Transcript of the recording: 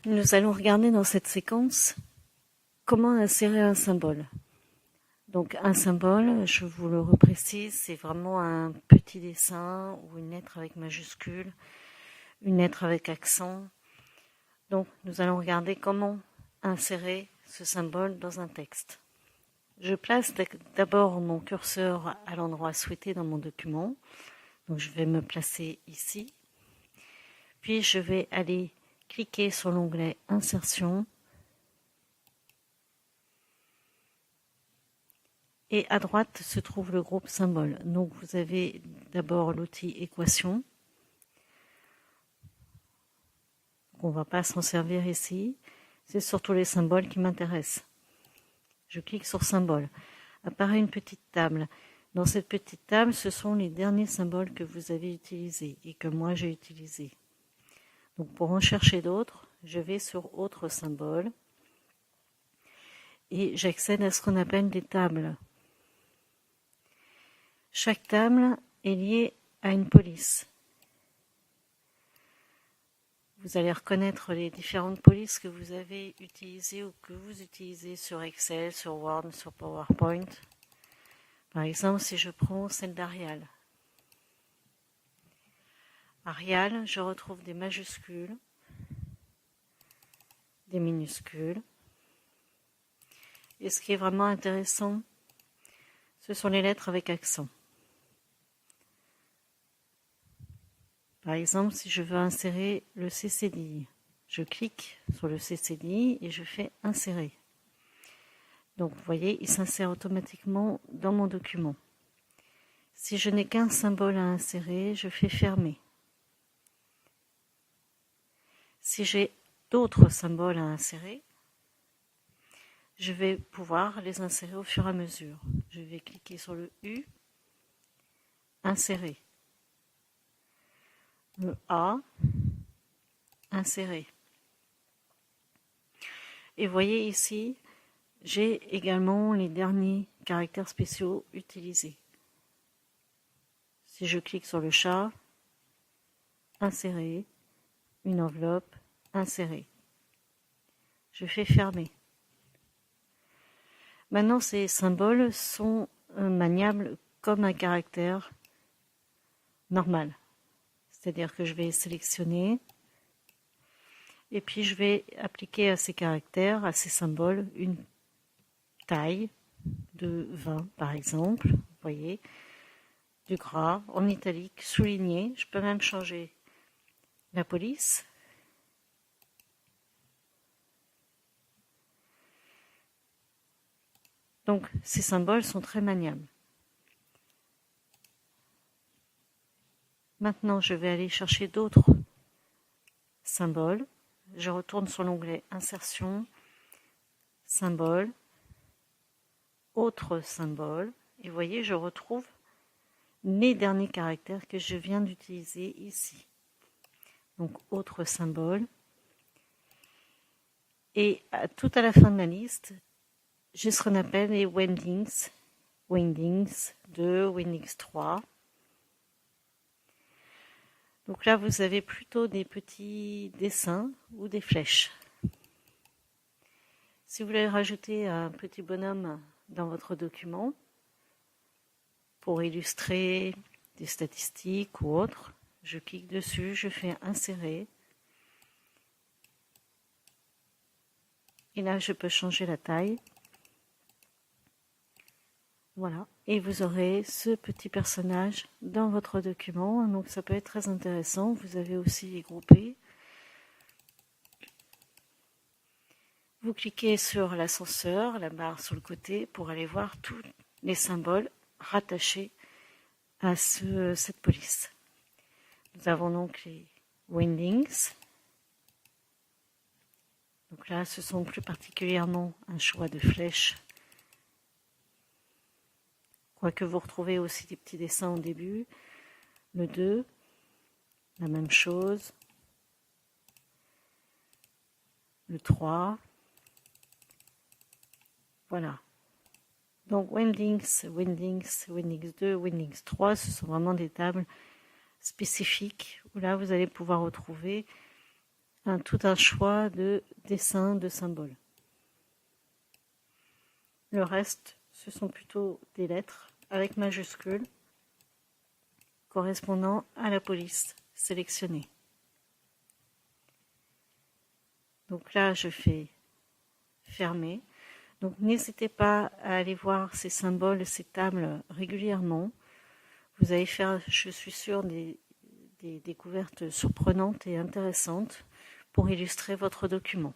Nous allons regarder dans cette séquence comment insérer un symbole. Donc un symbole, je vous le reprécise, c'est vraiment un petit dessin ou une lettre avec majuscule, une lettre avec accent. Donc nous allons regarder comment insérer ce symbole dans un texte. Je place d'abord mon curseur à l'endroit souhaité dans mon document. Donc je vais me placer ici. Puis je vais aller cliquer sur l'onglet Insertion. Et à droite se trouve le groupe symbole. Donc vous avez d'abord l'outil équation. On ne va pas s'en servir ici. C'est surtout les symboles qui m'intéressent. Je clique sur symbole. Apparaît une petite table. Dans cette petite table, ce sont les derniers symboles que vous avez utilisés et que moi j'ai utilisés. Donc pour en chercher d'autres, je vais sur autres symboles et j'accède à ce qu'on appelle des tables. Chaque table est liée à une police. Vous allez reconnaître les différentes polices que vous avez utilisées ou que vous utilisez sur Excel, sur Word, sur PowerPoint. Par exemple, si je prends celle d'Arial. Arial, je retrouve des majuscules, des minuscules. Et ce qui est vraiment intéressant, ce sont les lettres avec accent. Par exemple, si je veux insérer le CCDI, je clique sur le CCDI et je fais insérer. Donc, vous voyez, il s'insère automatiquement dans mon document. Si je n'ai qu'un symbole à insérer, je fais fermer. Si j'ai d'autres symboles à insérer, je vais pouvoir les insérer au fur et à mesure. Je vais cliquer sur le U, insérer. Le A, insérer. Et vous voyez ici, j'ai également les derniers caractères spéciaux utilisés. Si je clique sur le chat, insérer, une enveloppe, insérer. Je fais fermer. Maintenant, ces symboles sont maniables comme un caractère normal. C'est-à-dire que je vais sélectionner et puis je vais appliquer à ces caractères, à ces symboles, une taille de 20 par exemple, vous voyez, du gras, en italique, souligné. Je peux même changer la police. Donc ces symboles sont très maniables. Maintenant, je vais aller chercher d'autres symboles. Je retourne sur l'onglet Insertion, Symboles, Autres symboles. Et vous voyez, je retrouve les derniers caractères que je viens d'utiliser ici. Donc, Autres symboles. Et tout à la fin de la liste, j'ai ce qu'on appelle les Windings. Windings 2, Windings 3. Donc là, vous avez plutôt des petits dessins ou des flèches. Si vous voulez rajouter un petit bonhomme dans votre document pour illustrer des statistiques ou autres, je clique dessus, je fais insérer. Et là, je peux changer la taille. Voilà, et vous aurez ce petit personnage dans votre document, donc ça peut être très intéressant. Vous avez aussi les groupés. Vous cliquez sur l'ascenseur, la barre sur le côté, pour aller voir tous les symboles rattachés à cette police. Nous avons donc les Windings. Donc là, ce sont plus particulièrement un choix de flèches. Quoique vous retrouvez aussi des petits dessins au début. Le 2, la même chose. Le 3. Voilà. Donc Windings, Windings, Windings 2, Windings 3, ce sont vraiment des tables spécifiques où là vous allez pouvoir retrouver tout un choix de dessins, de symboles. Le reste, ce sont plutôt des lettres avec majuscules correspondant à la police sélectionnée. Donc là, je fais fermer. Donc n'hésitez pas à aller voir ces symboles, ces tables régulièrement. Vous allez faire, je suis sûre, des découvertes surprenantes et intéressantes pour illustrer votre document.